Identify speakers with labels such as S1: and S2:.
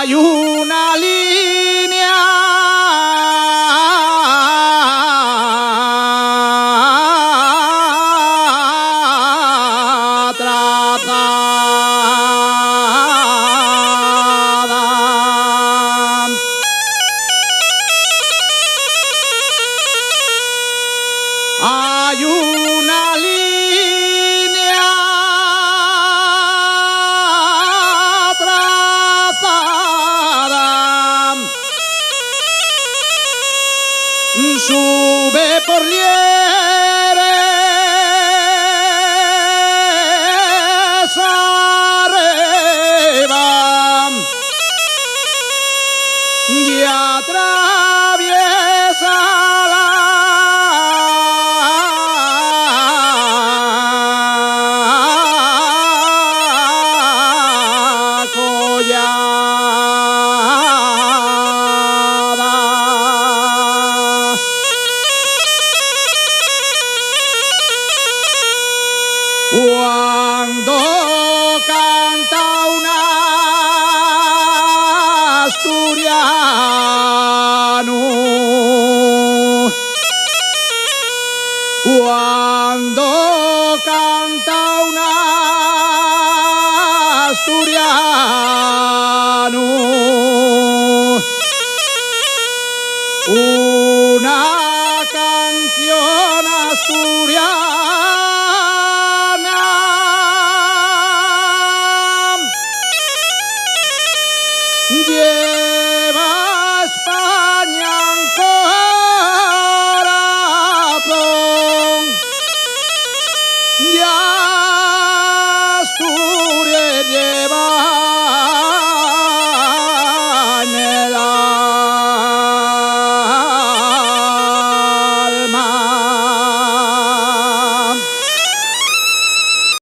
S1: Hay una línea trazada. Hay una línea trazada, sube por lieres arriba y atraviesa la collada. Cuando canta un asturiano, cuando canta un asturiano, una canción asturiana, yeah.